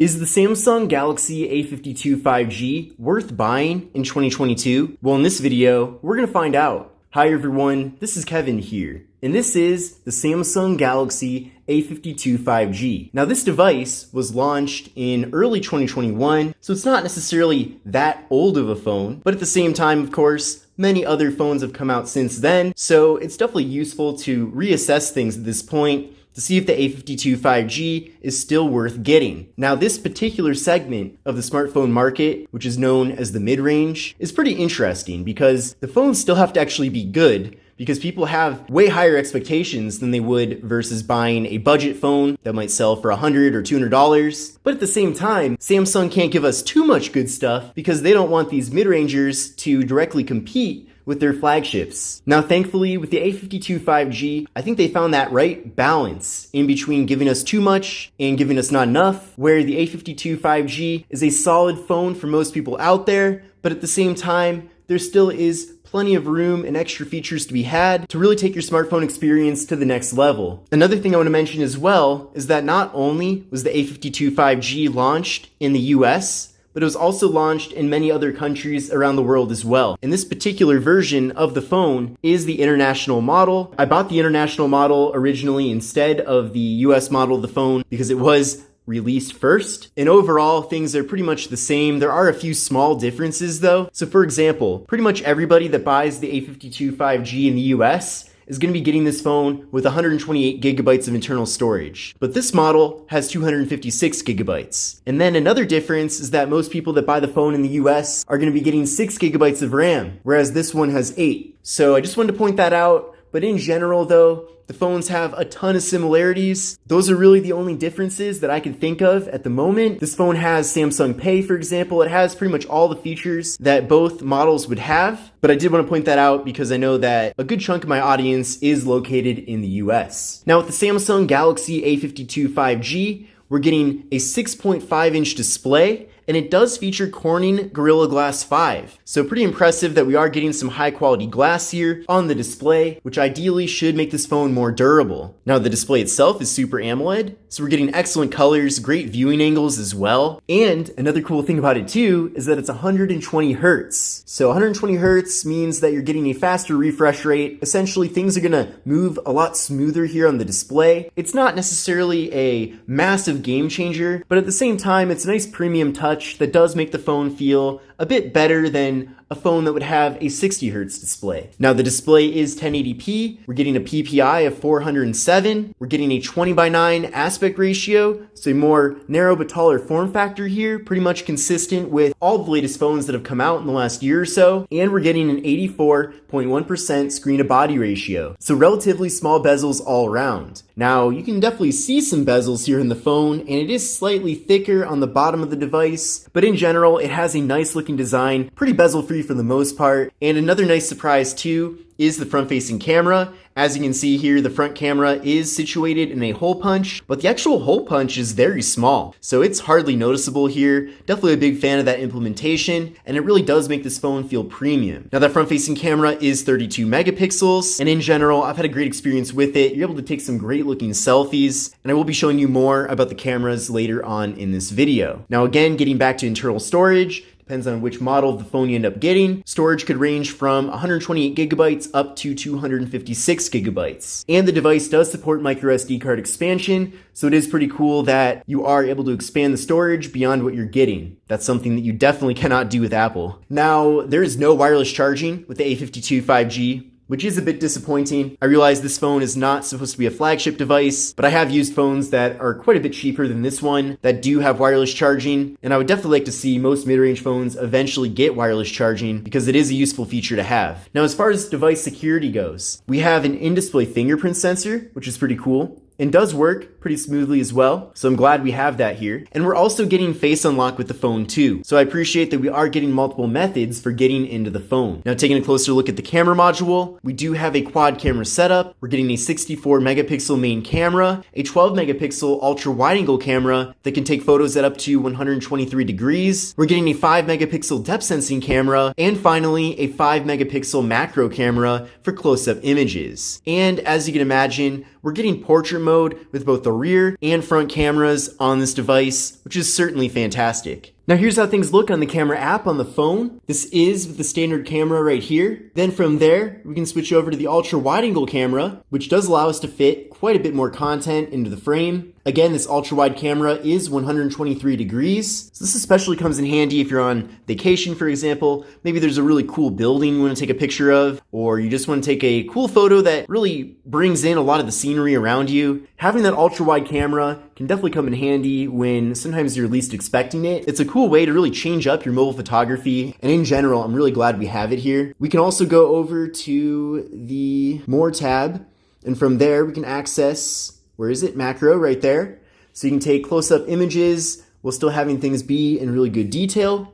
Is the Samsung Galaxy A52 5G worth buying in 2022? Well, in this video, we're going to find out. Hi everyone, this is Kevin here, and this is the Samsung Galaxy A52 5G. Now this device was launched in early 2021, so it's not necessarily that old of a phone, but at the same time, of course, many other phones have come out since then, so it's definitely useful to reassess things at this point to see if the A52 5G is still worth getting. Now, this particular segment of the smartphone market, which is known as the mid-range, is pretty interesting because the phones still have to actually be good because people have way higher expectations than they would versus buying a budget phone that might sell for $100 or $200. But at the same time, Samsung can't give us too much good stuff because they don't want these mid-rangers to directly compete with their flagships. Now, thankfully, with the A52 5G, I think they found that right balance in between giving us too much and giving us not enough, where the A52 5G is a solid phone for most people out there, but at the same time, there still is plenty of room and extra features to be had to really take your smartphone experience to the next level. Another thing I want to mention as well is that not only was the A52 5G launched in the US, but it was also launched in many other countries around the world as well. And this particular version of the phone is the international model. I bought the international model originally instead of the US model of the phone because it was released first. And overall, things are pretty much the same. There are a few small differences though. So for example, pretty much everybody that buys the A52 5G in the US is going to be getting this phone with 128 gigabytes of internal storage. But this model has 256 gigabytes. And then another difference is that most people that buy the phone in the US are going to be getting 6 gigabytes of RAM, whereas this one has 8. So I just wanted to point that out. But in general though, the phones have a ton of similarities. Those are really the only differences that I can think of at the moment. This phone has Samsung Pay, for example. It has pretty much all the features that both models would have. But I did want to point that out because I know that a good chunk of my audience is located in the US. Now with the Samsung Galaxy A52 5G, we're getting a 6.5-inch display, and it does feature Corning Gorilla Glass 5. So pretty impressive that we are getting some high quality glass here on the display, which ideally should make this phone more durable. Now the display itself is Super AMOLED, so we're getting excellent colors, great viewing angles as well. And another cool thing about it too is that it's 120 Hertz. So 120 Hertz means that you're getting a faster refresh rate. Essentially things are gonna move a lot smoother here on the display. It's not necessarily a massive game changer, but at the same time it's a nice premium touch that does make the phone feel a bit better than a phone that would have a 60 Hertz display. Now the display is 1080p, we're getting a PPI of 407, we're getting a 20:9 aspect ratio, so a more narrow but taller form factor here, pretty much consistent with all the latest phones that have come out in the last year or so, and we're getting an 84.1% screen to body ratio, so relatively small bezels all around. Now you can definitely see some bezels here in the phone, and it is slightly thicker on the bottom of the device, but in general it has a nice looking design, pretty bezel free for the most part. And another nice surprise too is the front-facing camera. As you can see here, the front camera is situated in a hole punch, but the actual hole punch is very small, so it's hardly noticeable here. Definitely a big fan of that implementation, and it really does make this phone feel premium. Now that front-facing camera is 32 megapixels, and in general, I've had a great experience with it. You're able to take some great looking selfies, and I will be showing you more about the cameras later on in this video. Now again, getting back to internal storage, depends on which model of the phone you end up getting. Storage could range from 128 gigabytes up to 256 gigabytes. And the device does support microSD card expansion, so it is pretty cool that you are able to expand the storage beyond what you're getting. That's something that you definitely cannot do with Apple. Now, there is no wireless charging with the A52 5G, which is a bit disappointing. I realize this phone is not supposed to be a flagship device, but I have used phones that are quite a bit cheaper than this one that do have wireless charging, and I would definitely like to see most mid-range phones eventually get wireless charging because it is a useful feature to have. Now, as far as device security goes, we have an in-display fingerprint sensor, which is pretty cool, and does work pretty smoothly as well, so I'm glad we have that here. And we're also getting face unlock with the phone too, so I appreciate that we are getting multiple methods for getting into the phone. Now taking a closer look at the camera module, we do have a quad camera setup. We're getting a 64 megapixel main camera, a 12 megapixel ultra wide angle camera that can take photos at up to 123 degrees. We're getting a 5 megapixel depth sensing camera, and finally a 5 megapixel macro camera for close-up images. And as you can imagine, we're getting portrait mode mode with both the rear and front cameras on this device, which is certainly fantastic. Now here's how things look on the camera app on the phone. This is with the standard camera right here. Then from there, we can switch over to the ultra wide angle camera, which does allow us to fit quite a bit more content into the frame. Again, this ultra wide camera is 123 degrees. So this especially comes in handy if you're on vacation, for example. Maybe there's a really cool building you want to take a picture of, or you just want to take a cool photo that really brings in a lot of the scenery around you. Having that ultra wide camera can definitely come in handy when sometimes you're least expecting it. It's a cool way to really change up your mobile photography, and in general, I'm really glad we have it here. We can also go over to the More tab, and from there we can access, where is it? Macro right there. So you can take close-up images while still having things be in really good detail.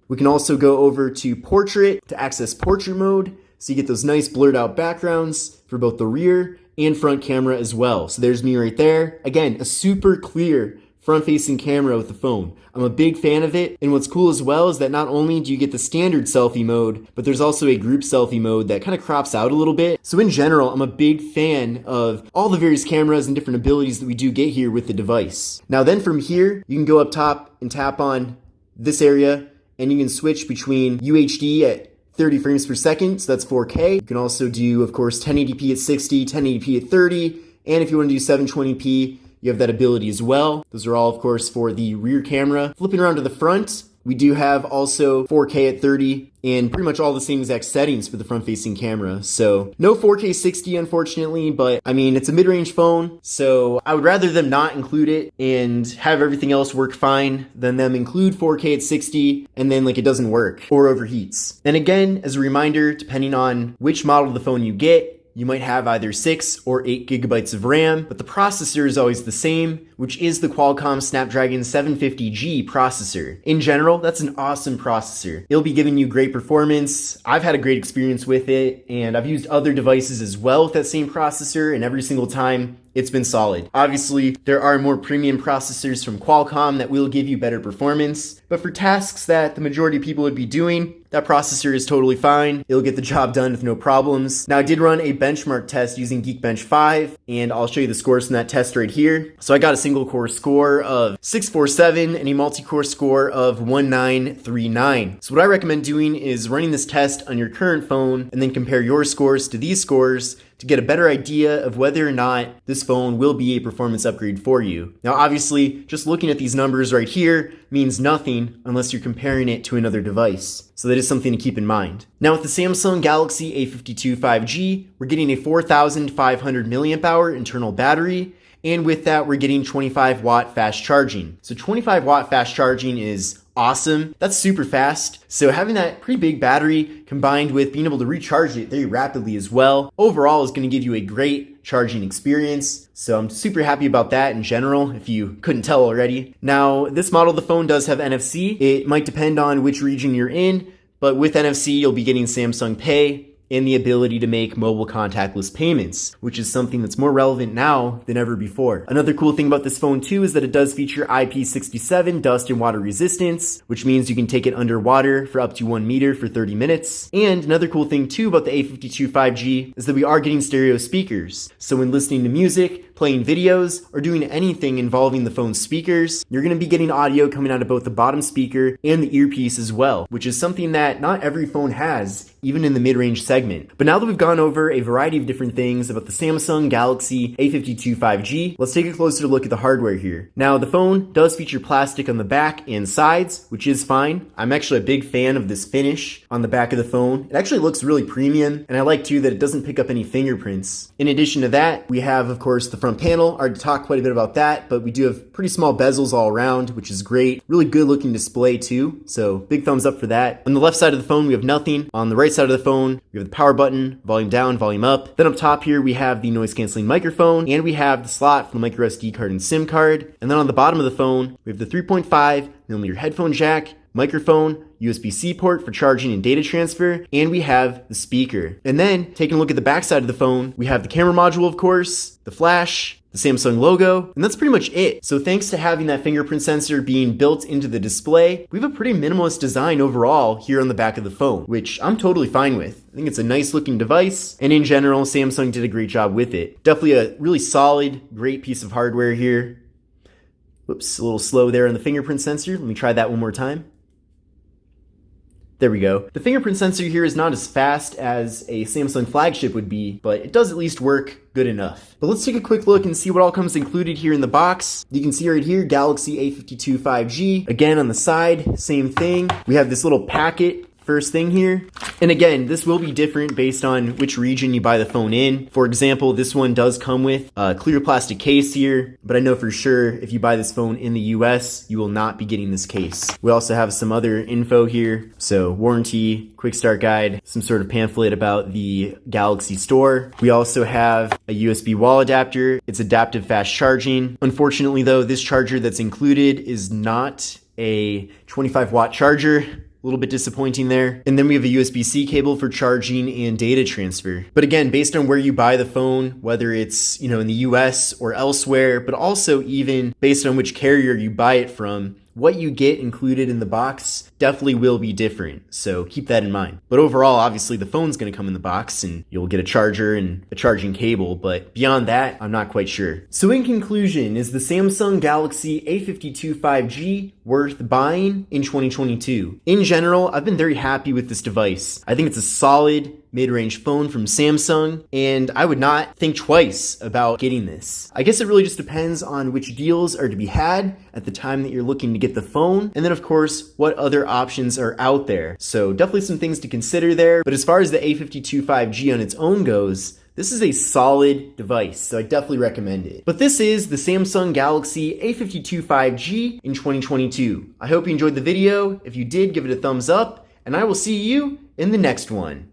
We can also go over to Portrait to access portrait mode, so you get those nice blurred out backgrounds for both the rear and front camera as well. So there's me right there. Again, a super clear front-facing camera with the phone. I'm a big fan of it, and what's cool as well is that not only do you get the standard selfie mode, but there's also a group selfie mode that kind of crops out a little bit. So in general, I'm a big fan of all the various cameras and different abilities that we do get here with the device. Now then from here, you can go up top and tap on this area, and you can switch between UHD at 30 frames per second, so that's 4K. You can also do, of course, 1080p at 60, 1080p at 30, and if you want to do 720p, you have that ability as well. Those are all, of course, for the rear camera. Flipping around to the front, we do have also 4K at 30 and pretty much all the same exact settings for the front-facing camera. So no 4K 60, unfortunately, but I mean, it's a mid-range phone, so I would rather them not include it and have everything else work fine than them include 4K at 60 and then like it doesn't work or overheats. And again, as a reminder, depending on which model of the phone you get, you might have either 6 or 8 gigabytes of RAM, but the processor is always the same, which is the Qualcomm Snapdragon 750G processor. In general, that's an awesome processor. It'll be giving you great performance. I've had a great experience with it, and I've used other devices as well with that same processor, and every single time, it's been solid. Obviously, there are more premium processors from Qualcomm that will give you better performance, but for tasks that the majority of people would be doing, that processor is totally fine. It'll get the job done with no problems. Now, I did run a benchmark test using Geekbench 5, and I'll show you the scores from that test right here. So I got a single core score of 647 and a multi-core score of 1939. So what I recommend doing is running this test on your current phone and then compare your scores to these scores to get a better idea of whether or not this phone will be a performance upgrade for you. Now, obviously, just looking at these numbers right here means nothing unless you're comparing it to another device. So that is something to keep in mind. Now, with the Samsung Galaxy A52 5G, we're getting a 4,500 milliamp hour internal battery, and with that, we're getting 25 watt fast charging. So 25 watt fast charging is awesome. That's super fast. So having that pretty big battery combined with being able to recharge it very rapidly as well, overall is going to give you a great charging experience. So I'm super happy about that in general, if you couldn't tell already. Now, this model of the phone does have NFC. It might depend on which region you're in, but with NFC, you'll be getting Samsung Pay and the ability to make mobile contactless payments, which is something that's more relevant now than ever before. Another cool thing about this phone too is that it does feature IP67 dust and water resistance, which means you can take it underwater for up to 1 meter for 30 minutes. And another cool thing too about the A52 5G is that we are getting stereo speakers. So when listening to music, playing videos, or doing anything involving the phone's speakers, you're going to be getting audio coming out of both the bottom speaker and the earpiece as well, which is something that not every phone has, even in the mid-range segment. But now that we've gone over a variety of different things about the Samsung Galaxy A52 5G, let's take a closer look at the hardware here. Now, the phone does feature plastic on the back and sides, which is fine. I'm actually a big fan of this finish on the back of the phone. It actually looks really premium, and I like too that it doesn't pick up any fingerprints. In addition to that, we have, of course, the front panel. I already talked quite a bit about that, but we do have pretty small bezels all around, which is great. Really good looking display too, so big thumbs up for that. On the left side of the phone, we have nothing. On the right side of the phone, we have the power button, volume down, volume up. Then up top here, we have the noise canceling microphone, and we have the slot for the micro SD card and SIM card. And then on the bottom of the phone, we have the 3.5mm headphone jack, microphone, USB-C port for charging and data transfer, and we have the speaker. And then, taking a look at the back side of the phone, we have the camera module, of course, the flash, the Samsung logo, and that's pretty much it. So thanks to having that fingerprint sensor being built into the display, we have a pretty minimalist design overall here on the back of the phone, which I'm totally fine with. I think it's a nice looking device, and in general, Samsung did a great job with it. Definitely a really solid, great piece of hardware here. Whoops, a little slow there on the fingerprint sensor. Let me try that one more time. There we go. The fingerprint sensor here is not as fast as a Samsung flagship would be, but it does at least work good enough. But let's take a quick look and see what all comes included here in the box. You can see right here, Galaxy A52 5G. Again, on the side, same thing. We have this little packet first thing here. And again, this will be different based on which region you buy the phone in. For example, this one does come with a clear plastic case here, but I know for sure if you buy this phone in the US, you will not be getting this case. We also have some other info here. So warranty, quick start guide, some sort of pamphlet about the Galaxy store. We also have a USB wall adapter. It's adaptive fast charging. Unfortunately though, this charger that's included is not a 25-watt charger. A little bit disappointing there. And then we have a USB-C cable for charging and data transfer. But again, based on where you buy the phone, whether it's, in the US or elsewhere, but also even based on which carrier you buy it from, what you get included in the box definitely will be different, so keep that in mind. But overall, obviously the phone's gonna come in the box and you'll get a charger and a charging cable, but beyond that, I'm not quite sure. So in conclusion, is the Samsung Galaxy A52 5G worth buying in 2022? In general, I've been very happy with this device. I think it's a solid mid-range phone from Samsung, and I would not think twice about getting this. I guess it really just depends on which deals are to be had at the time that you're looking to get the phone, and then of course, what other options are out there. So definitely some things to consider there, but as far as the A52 5G on its own goes, this is a solid device, so I definitely recommend it. But this is the Samsung Galaxy A52 5G in 2022. I hope you enjoyed the video. If you did, give it a thumbs up, and I will see you in the next one.